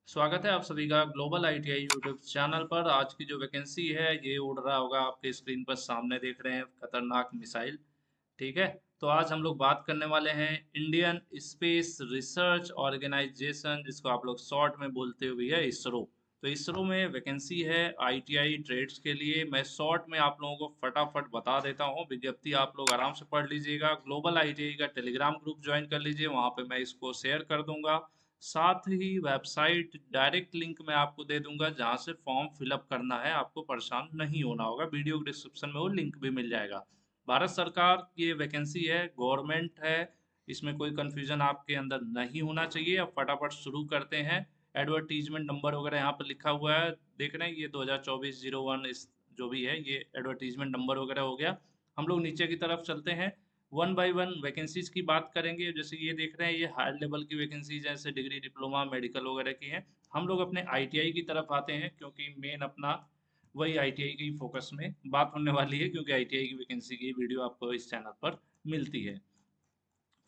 स्वागत है आप सभी का ग्लोबल आईटीआई यूट्यूब चैनल पर। आज की जो वैकेंसी है ये उड़ रहा होगा आपके स्क्रीन पर, सामने देख रहे हैं खतरनाक मिसाइल। ठीक है। तो आज हम लोग बात करने वाले हैं इंडियन स्पेस रिसर्च ऑर्गेनाइजेशन, जिसको आप लोग शॉर्ट में बोलते हुए है इसरो। तो इसरो में वैकेंसी है आईटीआई ट्रेड्स के लिए। मैं शॉर्ट में आप लोगों को फटाफट बता देता हूँ, विज्ञप्ति आप लोग आराम से पढ़ लीजिएगा। ग्लोबल आईटीआई का टेलीग्राम ग्रुप ज्वाइन कर लीजिए, वहाँ पे मैं इसको शेयर कर दूंगा। साथ ही वेबसाइट डायरेक्ट लिंक मैं आपको दे दूंगा, जहाँ से फॉर्म फिलअप करना है, आपको परेशान नहीं होना होगा। वीडियो डिस्क्रिप्शन में वो लिंक भी मिल जाएगा। भारत सरकार की ये वैकेंसी है, गवर्नमेंट है, इसमें कोई कंफ्यूजन आपके अंदर नहीं होना चाहिए। अब फटाफट शुरू करते हैं। एडवर्टीजमेंट नंबर वगैरह यहाँ पर लिखा हुआ है, देख रहे हैं, ये 2024-01 इस जो भी है ये एडवर्टीजमेंट नंबर वगैरह हो गया। हम लोग नीचे की तरफ चलते हैं, वन बाय वन वैकेंसीज की बात करेंगे। जैसे ये देख रहे हैं, ये हायर लेवल की वैकेंसीज हैं, जैसे डिग्री डिप्लोमा मेडिकल वगैरह की हैं। हम लोग अपने आईटीआई की तरफ आते हैं, क्योंकि मेन अपना वही आईटीआई की फोकस में बात होने वाली है, क्योंकि आईटीआई की वैकेंसी की वीडियो आपको इस चैनल पर मिलती है।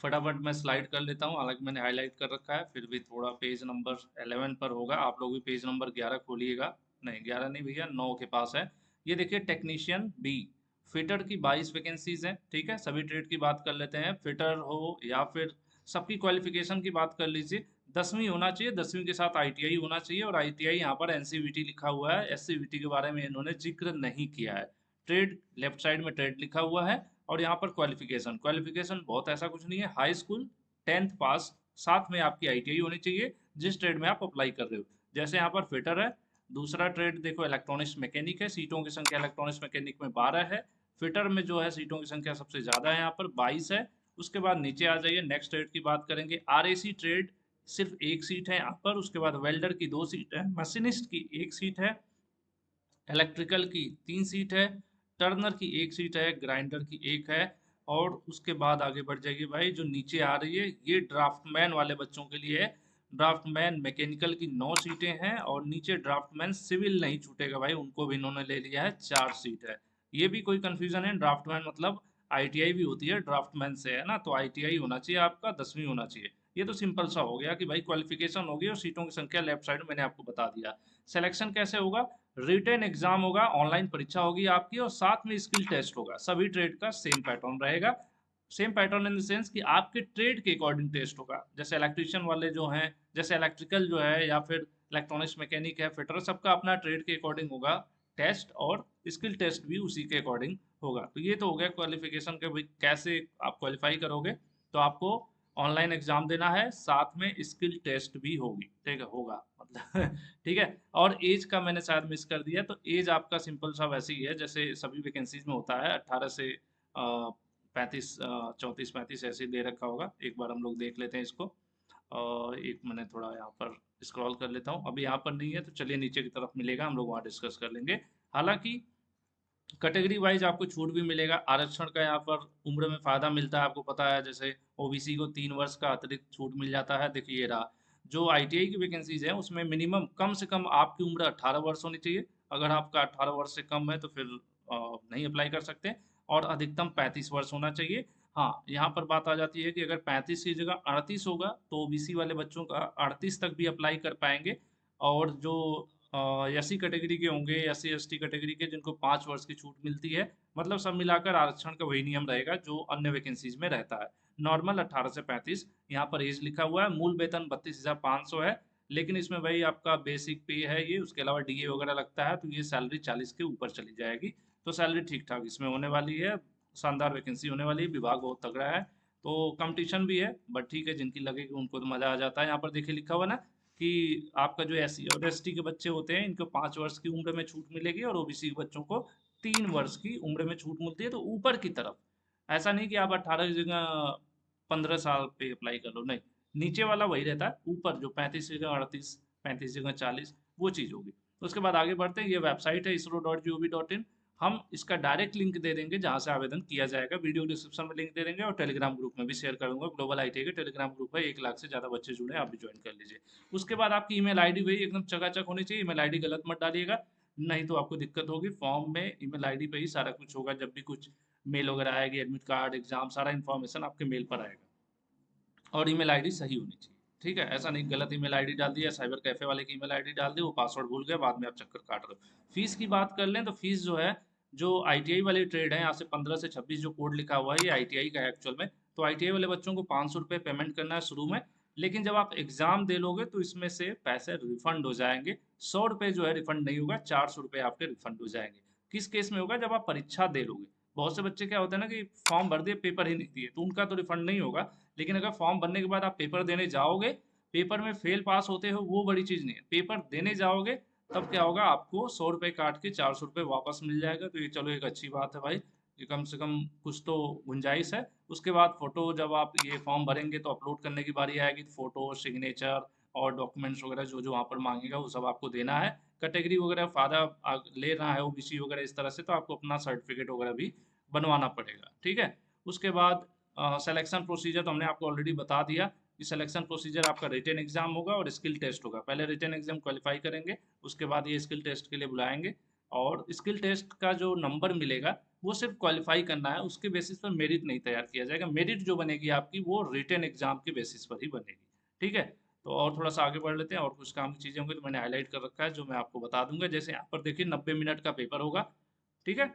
फटाफट मैं स्लाइड कर लेता हूँ, हालांकि मैंने हाईलाइट कर रखा है, फिर भी थोड़ा पेज नंबर 11 पर होगा। आप लोग भी पेज नंबर 11 खोलिएगा। नहीं 11 नहीं भैया, 9 के पास है। ये देखिए, टेक्नीशियन बी, फिटर की 22 वैकेंसीज हैं। ठीक है, सभी ट्रेड की बात कर लेते हैं, फिटर हो या फिर सबकी क्वालिफिकेशन की बात कर लीजिए। 10वीं होना चाहिए, 10वीं के साथ आईटीआई होना चाहिए, और आईटीआई यहाँ पर एनसीवीटी लिखा हुआ है, एससीवीटी के बारे में इन्होंने जिक्र नहीं किया है। ट्रेड लेफ्ट साइड में ट्रेड लिखा हुआ है, और यहाँ पर क्वालिफिकेशन क्वालिफिकेशन बहुत ऐसा कुछ नहीं है, हाई स्कूल 10th पास, साथ में आपकी आईटीआई होनी चाहिए जिस ट्रेड में आप अप्लाई कर रहे हो। जैसे यहाँ पर फिटर है। दूसरा ट्रेड देखो, इलेक्ट्रॉनिक्स मैकेनिक है, सीटों की संख्या इलेक्ट्रॉनिक्स मैकेनिक में 12 है। फिटर में जो है सीटों की संख्या सबसे ज़्यादा है, यहाँ पर 22 है। उसके बाद नीचे आ जाइए, नेक्स्ट ट्रेड की बात करेंगे। आरएसी ट्रेड सिर्फ एक सीट है यहाँ पर। उसके बाद वेल्डर की 2 सीट है, मशीनिस्ट की 1 सीट है, इलेक्ट्रिकल की 3 सीट है, टर्नर की 1 सीट है, ग्राइंडर की 1 है। और उसके बाद आगे बढ़ जाइए भाई, जो नीचे आ रही है ये ड्राफ्टमैन वाले बच्चों के लिए है। ड्राफ्टमैन मैकेनिकल की 9 सीटें हैं, और नीचे ड्राफ्टमैन सिविल नहीं छूटेगा भाई, उनको भी इन्होंने ले लिया है, 4 सीट है। ये भी कोई कंफ्यूजन है, ड्राफ्टमैन मतलब आईटीआई भी होती है ड्राफ्टमैन से, है ना। तो आईटीआई होना चाहिए आपका, 10वीं होना चाहिए। ये तो सिंपल सा हो गया कि भाई क्वालिफिकेशन होगी, और सीटों की संख्या लेफ्ट साइड में मैंने आपको बता दिया। सिलेक्शन कैसे होगा? रिटन एग्जाम होगा, ऑनलाइन परीक्षा होगी आपकी, और साथ में स्किल टेस्ट होगा। सभी ट्रेड का सेम पैटर्न रहेगा। Same pattern in the sense कि आपके ट्रेड के अकॉर्डिंग टेस्ट होगा। जैसे इलेक्ट्रिशियन वाले जो हैं, जैसे इलेक्ट्रिकल जो है, या फिर इलेक्ट्रॉनिक्स मैकेनिक है, फिटर, सबका अपना ट्रेड के अकॉर्डिंग होगा टेस्ट, और स्किल टेस्ट भी उसी के अकॉर्डिंग होगा। तो ये तो हो गया क्वालिफिकेशन के, भाई कैसे आप क्वालिफाई करोगे। तो आपको ऑनलाइन एग्जाम देना है, साथ में स्किल टेस्ट भी होगी, ठीक है, होगा मतलब ठीक है। और एज का मैंने शायद मिस कर दिया, तो एज आपका सिंपल सा वैसे ही है जैसे सभी वैकेंसीज में होता है, 18 से 35, 34-35 ऐसे ही दे रखा होगा। एक बार हम लोग देख लेते हैं इसको। और एक मैंने थोड़ा यहाँ पर स्क्रॉल कर लेता हूँ, अभी यहाँ पर नहीं है, तो चलिए नीचे की तरफ मिलेगा, हम लोग वहाँ डिस्कस कर लेंगे। हालांकि कैटेगरी वाइज आपको छूट भी मिलेगा। आरक्षण का यहाँ पर उम्र में फ़ायदा मिलता है, आपको पता है, जैसे ओबीसी को 3 वर्ष का अतिरिक्त छूट मिल जाता है। देखिए ये रहा, जो आईटीआई की वैकेंसीज है उसमें मिनिमम कम से कम आपकी उम्र 18 वर्ष होनी चाहिए। अगर आपका 18 वर्ष से कम है तो फिर नहीं अप्लाई कर सकते। और अधिकतम 35 वर्ष होना चाहिए। हाँ, यहाँ पर बात आ जाती है कि अगर 35 की जगह 38 होगा, तो ओबीसी वाले बच्चों का 38 तक भी अप्लाई कर पाएंगे। और जो एससी कैटेगरी के होंगे, एससी एसटी कैटेगरी के, जिनको 5 वर्ष की छूट मिलती है। मतलब सब मिलाकर आरक्षण का वही नियम रहेगा जो अन्य वैकेंसीज में रहता है। नॉर्मल 18 से 35, यहाँ पर एज लिखा हुआ है। मूल वेतन 32,500 है, लेकिन इसमें वही आपका बेसिक पे है ये, उसके अलावा डीए वगैरह लगता है, तो ये सैलरी 40 के ऊपर चली जाएगी। तो सैलरी ठीक ठाक इसमें होने वाली है। शानदार वैकेंसी होने वाली है, विभाग बहुत तगड़ा है। तो कंपटीशन भी है, बट ठीक है, जिनकी लगेगी उनको तो मजा आ जाता है। यहाँ पर देखिए लिखा हुआ ना कि आपका जो एससी और एसटी के बच्चे होते हैं, इनको 5 वर्ष की उम्र में छूट मिलेगी, और ओबीसी के बच्चों को 3 वर्ष की उम्र में छूट मिलती है। तो ऊपर की तरफ, ऐसा नहीं कि आप 18 की जगह 15 साल पे अप्लाई कर लो, नहीं। नीचे वाला वही रहता है, ऊपर जो 35 की जगह 38, 35 की जगह 40, वो चीज़ होगी। तो उसके बाद आगे बढ़ते हैं, ये वेबसाइट है isro.gov.in। हम इसका डायरेक्ट लिंक दे देंगे जहाँ से आवेदन किया जाएगा, वीडियो डिस्क्रिप्शन में लिंक दे देंगे, और टेलीग्राम ग्रुप में भी शेयर करूंगा। ग्लोबल आईटी के टेलीग्राम ग्रुप है, 1 लाख से ज़्यादा बच्चे जुड़े हैं, आप भी ज्वाइन कर लीजिए। उसके बाद आपकी ईमेल आईडी वही एकदम चकाचक होनी चाहिए, ईमेल आईडी गलत मत डालिएगा, नहीं तो आपको दिक्कत होगी। फॉर्म में ईमेल आईडी पे ही सारा कुछ होगा, जब भी कुछ मेल वगैरह आएगी, एडमिट कार्ड, एग्जाम, सारा इन्फॉर्मेशन आपके मेल पर आएगा। और ईमेल आईडी सही होनी चाहिए। ठीक है, ऐसा नहीं गलत ईमेल आईडी डाल दिया, साइबर कैफे वाले की ईमेल आईडी डाल दी, वो पासवर्ड भूल गए, बाद में आप चक्कर काट रहे हो। फीस की बात कर लें तो फीस जो है, जो आईटीआई वाली ट्रेड है, यहाँ से 15 से 26 जो कोड लिखा हुआ है ये आईटीआई का है एक्चुअल में। तो आईटीआई वाले बच्चों को 500 रुपये पेमेंट करना है शुरू में, लेकिन जब आप एग्जाम दे लोगे तो इसमें से पैसे रिफंड हो जाएंगे। 100 रुपये जो है रिफंड नहीं होगा, 400 रुपये आपके रिफंड हो जाएंगे। किस केस में होगा? जब आप परीक्षा दे लोगे। बहुत से बच्चे क्या होता है ना कि फॉर्म भर दिए, पेपर ही नहीं दिए, तो उनका तो रिफंड नहीं होगा। लेकिन अगर फॉर्म भरने के बाद आप पेपर देने जाओगे, पेपर में फेल पास होते हो वो बड़ी चीज नहीं है, पेपर देने जाओगे तब क्या होगा, आपको 100 रुपये काट के 400 रुपये वापस मिल जाएगा। तो ये चलो एक अच्छी बात है भाई, ये कम से कम कुछ तो गुंजाइश है। उसके बाद फोटो, जब आप ये फॉर्म भरेंगे तो अपलोड करने की बारी आएगी, तो फोटो, सिग्नेचर और डॉक्यूमेंट्स वगैरह जो जो वहाँ पर मांगेगा वो सब आपको देना है। कैटेगरी वगैरह फायदा ले रहा है ओबीसी वगैरह इस तरह से, तो आपको अपना सर्टिफिकेट वगैरह भी बनवाना पड़ेगा। ठीक है। उसके बाद सिलेक्शन प्रोसीजर तो हमने आपको ऑलरेडी बता दिया कि सिलेक्शन प्रोसीजर आपका रिटन एग्जाम होगा और स्किल टेस्ट होगा। पहले रिटन एग्जाम क्वालिफाई करेंगे, उसके बाद ये स्किल टेस्ट के लिए बुलाएंगे। और स्किल टेस्ट का जो नंबर मिलेगा वो सिर्फ क्वालिफाई करना है, उसके बेसिस पर मेरिट नहीं तैयार किया जाएगा। मेरिट जो बनेगी आपकी वो रिटन एग्जाम के बेसिस पर ही बनेगी। ठीक है। तो और थोड़ा सा आगे बढ़ लेते हैं, और कुछ काम की चीज़ें होंगी तो मैंने हाईलाइट कर रखा है जो मैं आपको बता दूंगा। जैसे यहाँ पर देखिए 90 मिनट का पेपर होगा। ठीक है।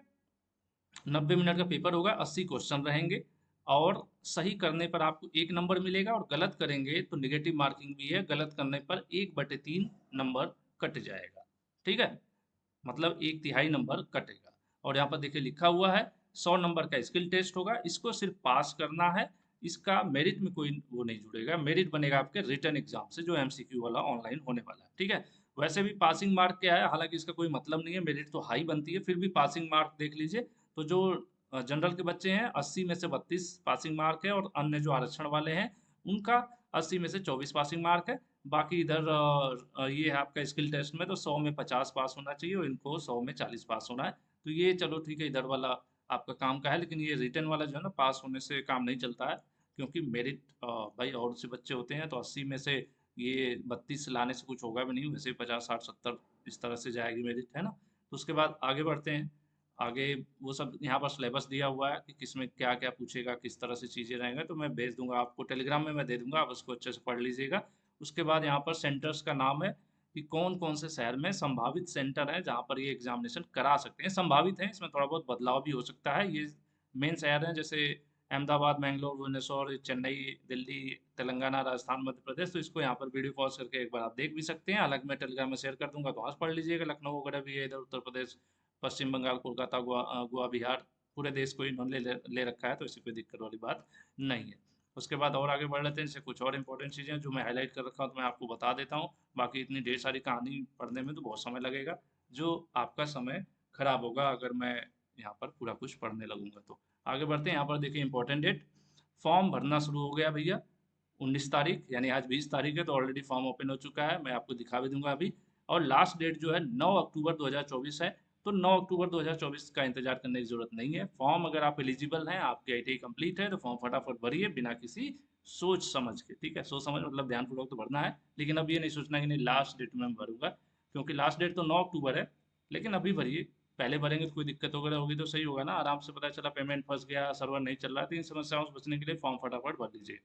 90 मिनट का पेपर होगा, 80 क्वेश्चन रहेंगे, और सही करने पर आपको 1 नंबर मिलेगा, और गलत करेंगे तो निगेटिव मार्किंग भी है, गलत करने पर 1/3 नंबर कट जाएगा। ठीक है। मतलब 1/3 नंबर कटेगा। और यहाँ पर देखिए लिखा हुआ है 100 नंबर का स्किल टेस्ट होगा, इसको सिर्फ पास करना है। इसका मेरिट में कोई वो नहीं जुड़ेगा, मेरिट बनेगा आपके रिटर्न एग्जाम से जो एमसीक्यू वाला ऑनलाइन होने वाला है। ठीक है। वैसे भी पासिंग मार्क क्या है, हालांकि इसका कोई मतलब नहीं है, मेरिट तो हाई बनती है, फिर भी पासिंग मार्क देख लीजिए। तो जो जनरल के बच्चे हैं 80 में से 32 पासिंग मार्क है, और अन्य जो आरक्षण वाले हैं उनका 80 में से 24 पासिंग मार्क है। बाकी इधर ये है आपका स्किल टेस्ट में तो 100 में 50 पास होना चाहिए, और इनको 100 में 40 पास होना है। तो ये चलो ठीक है, इधर वाला आपका काम का है, लेकिन ये रिटर्न वाला जो है ना, पास होने से काम नहीं चलता है। क्योंकि मेरिट भाई और से बच्चे होते हैं, तो 80 में से ये 32 लाने से कुछ होगा भी नहीं, वैसे 50 60 70 इस तरह से जाएगी मेरिट, है ना। तो उसके बाद आगे बढ़ते हैं। आगे वो सब यहाँ पर सिलेबस दिया हुआ है कि किसमें क्या क्या पूछेगा, किस तरह से चीज़ें रहेंगे, तो मैं भेज दूंगा आपको टेलीग्राम में, मैं दे दूंगा, आप उसको अच्छे से पढ़ लीजिएगा। उसके बाद यहाँ पर सेंटर्स का नाम है कि कौन कौन से शहर में संभावित सेंटर है जहाँ पर ये एग्जामिनेशन करा सकते हैं। संभावित है, इसमें थोड़ा बहुत बदलाव भी हो सकता है। ये मेन शहर हैं जैसे अहमदाबाद, बेंगलोर, भुवनेश्वर, चेन्नई, दिल्ली, तेलंगाना, राजस्थान, मध्य प्रदेश। तो इसको यहाँ पर वीडियो पॉज करके एक बार आप देख भी सकते हैं, अलग मैं टेलीग्राम में शेयर कर दूंगा, तो आज पढ़ लीजिएगा। लखनऊ वगैरह भी है इधर, उत्तर प्रदेश, पश्चिम बंगाल, कोलकाता, गोवा, बिहार, पूरे देश को इन्होंने ले रखा है, तो इससे कोई दिक्कत वाली बात नहीं है। उसके बाद और आगे बढ़ लेते हैं, जैसे कुछ और इंपॉर्टेंट चीज़ें जो मैं हाईलाइट कर रखा हूँ तो मैं आपको बता देता हूँ। बाकी इतनी ढेर सारी कहानी पढ़ने में तो बहुत समय लगेगा, जो आपका समय खराब होगा अगर मैं यहाँ पर पूरा कुछ पढ़ने लगूंगा। तो आगे बढ़ते हैं। यहाँ पर देखिए इंपॉर्टेंट डेट, फॉर्म भरना शुरू हो गया भैया। 19 तारीख, यानी आज 20 तारीख है, तो ऑलरेडी फॉर्म ओपन हो चुका है, मैं आपको दिखा भी दूंगा अभी। और लास्ट डेट जो है 9 अक्टूबर 2024 है। तो 9 अक्टूबर 2024 का इंतजार करने की जरूरत नहीं है। फॉर्म अगर आप एलिजिबल हैं, आपकी आईटीआई कंप्लीट है, तो फॉर्म फटाफट भरिए बिना किसी सोच समझ के। ठीक है, सोच समझ मतलब ध्यानपूर्वक तो भरना है, लेकिन अब ये नहीं सोचना कि नहीं लास्ट डेट में मैं भरूंगा, क्योंकि लास्ट डेट तो 9 अक्टूबर है। लेकिन अभी भरिए, पहले भरेंगे तो कोई दिक्कत वगैरह होगी तो सही होगा ना, आराम से पता चला पेमेंट फंस गया, सर्वर नहीं चल रहा, तो इन समस्याओं से बचने के लिए फॉर्म फटाफट भर लीजिए।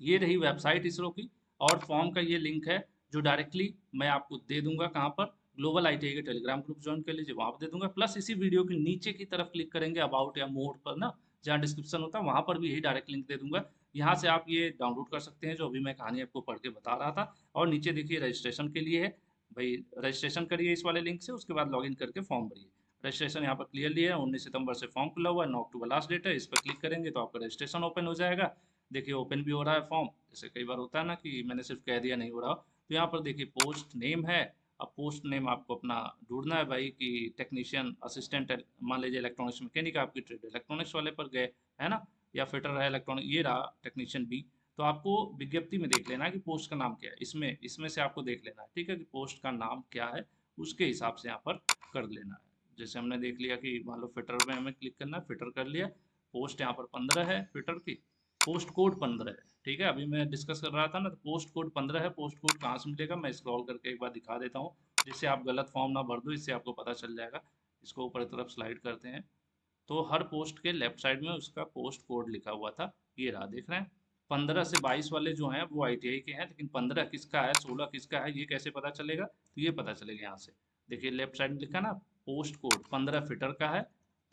ये रही वेबसाइट इसरो की, और फॉर्म का ये लिंक है जो डायरेक्टली मैं आपको दे दूंगा कहाँ पर, ग्लोबल आईटीआई के टेलीग्राम ग्रुप ज्वाइन कर लीजिए, वहाँ पर दे दूंगा। प्लस इसी वीडियो के नीचे की तरफ क्लिक करेंगे अबाउट या मोर पर ना, जहाँ डिस्क्रिप्शन होता है वहाँ पर भी यही डायरेक्ट लिंक दे दूंगा। यहाँ से आप ये डाउनलोड कर सकते हैं जो अभी मैं कहानी आपको पढ़ के बता रहा था। और नीचे देखिए रजिस्ट्रेशन के लिए है भाई, रजिस्ट्रेशन करिए इस वाले लिंक से, उसके बाद लॉगिन करके फॉर्म भरिए। रजिस्ट्रेशन यहाँ पर क्लियरली है, 19 सितंबर से फॉर्म खुला हुआ है, 9 अक्टूबर लास्ट डेट है। इस पर क्लिक करेंगे तो आपका रजिस्ट्रेशन ओपन हो जाएगा। देखिए ओपन भी हो रहा है फॉर्म, जैसे कई बार होता है ना कि मैंने सिर्फ कह दिया नहीं हो रहा। तो यहाँ पर देखिए पोस्ट नेम है। अब पोस्ट नेम आपको अपना ढूंढना है भाई कि टेक्नीशियन असिस्टेंट, मान लीजिए इलेक्ट्रॉनिक्स मैकेनिक आपकी ट्रेड इलेक्ट्रॉनिक्स वाले पर गए, है ना, या फिटर है इलेक्ट्रॉनिक, ये रहा टेक्नीशियन बी। तो आपको विज्ञप्ति में देख लेना है कि पोस्ट का नाम क्या है, इसमें इसमें से आपको देख लेना है। ठीक है, कि पोस्ट का नाम क्या है, उसके हिसाब से यहाँ पर कर लेना है। जैसे हमने देख लिया कि मान लो फिटर में हमें क्लिक करना है, फिटर कर लिया। पोस्ट यहाँ पर 15 है फिटर की, पोस्ट कोड 15 है। ठीक है, अभी मैं डिस्कस कर रहा था ना, तो पोस्ट कोड 15 है। पोस्ट कोड कहाँ से मिलेगा, मैं स्क्रॉल करके एक बार दिखा देता हूँ, जिससे आप गलत फॉर्म ना भर दो, इससे आपको पता चल जाएगा। इसको ऊपर की तरफ स्लाइड करते हैं, तो हर पोस्ट के लेफ्ट साइड में उसका पोस्ट कोड लिखा हुआ था, ये रहा, देख रहे हैं। 15 से 22 वाले जो हैं वो आईटीआई के हैं, लेकिन 15 किसका है 16 किसका है ये कैसे पता चलेगा? तो ये पता चलेगा यहाँ से। देखिए लेफ्ट साइड में लिखा ना, पोस्ट कोड 15 फिटर का है,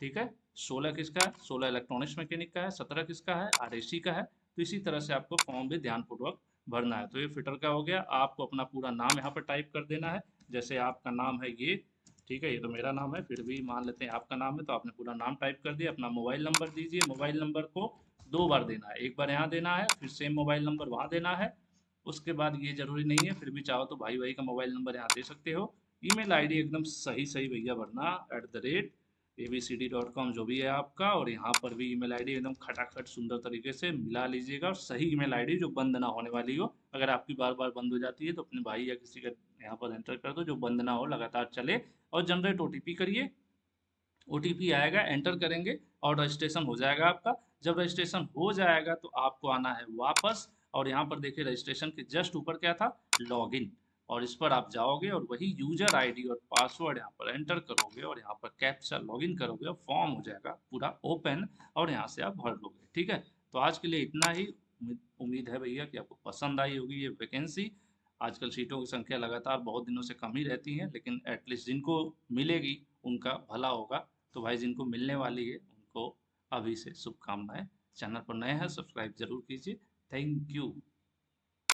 ठीक है। 16 किसका है? 16 इलेक्ट्रॉनिक्स मैकेनिक का है। 17 किसका है? आरएसी का है। तो इसी तरह से आपको फॉर्म भी ध्यानपूर्वक भरना है। तो ये फिटर का हो गया। आपको अपना पूरा नाम यहाँ पर टाइप कर देना है। जैसे आपका नाम है ये, ठीक है, ये तो मेरा नाम है, फिर भी मान लेते हैं आपका नाम है, तो आपने पूरा नाम टाइप कर दिया। अपना मोबाइल नंबर दीजिए। मोबाइल नंबर को 2 बार देना है, एक बार यहाँ देना है, फिर सेम मोबाइल नंबर वहाँ देना है। उसके बाद ये जरूरी नहीं है, फिर भी चाहो तो भाई भाई का मोबाइल नंबर यहाँ दे सकते हो। ईमेल आईडी एकदम सही सही भैया भरना, @abcd.com जो भी है आपका। और यहाँ पर भी ईमेल आईडी एकदम खटाखट सुंदर तरीके से मिला लीजिएगा, और सही ईमेल आईडी जो बंद ना होने वाली हो। अगर आपकी बार बार बंद हो जाती है तो अपने भाई या किसी का यहाँ पर एंटर कर दो, जो बंद ना हो, लगातार चले। और जनरेट ओटीपी करिए। ओटीपी आएगा, एंटर करेंगे और रजिस्ट्रेशन हो जाएगा आपका। जब रजिस्ट्रेशन हो जाएगा तो आपको आना है वापस, और यहाँ पर देखिए रजिस्ट्रेशन के जस्ट ऊपर क्या था, लॉगिन। और इस पर आप जाओगे और वही यूजर आईडी और पासवर्ड यहाँ पर एंटर करोगे, और यहाँ पर कैप्चा लॉगिन करोगे, और फॉर्म हो जाएगा पूरा ओपन, और यहाँ से आप भर लोगे। ठीक है, तो आज के लिए इतना ही। उम्मीद है भैया कि आपको पसंद आई होगी ये वैकेंसी। आजकल सीटों की संख्या लगातार बहुत दिनों से कम ही रहती है, लेकिन एटलीस्ट जिनको मिलेगी उनका भला होगा। तो भाई जिनको मिलने वाली है उनको अभी से शुभकामनाएं। चैनल पर नए हैं, सब्सक्राइब जरूर कीजिए। Thank you.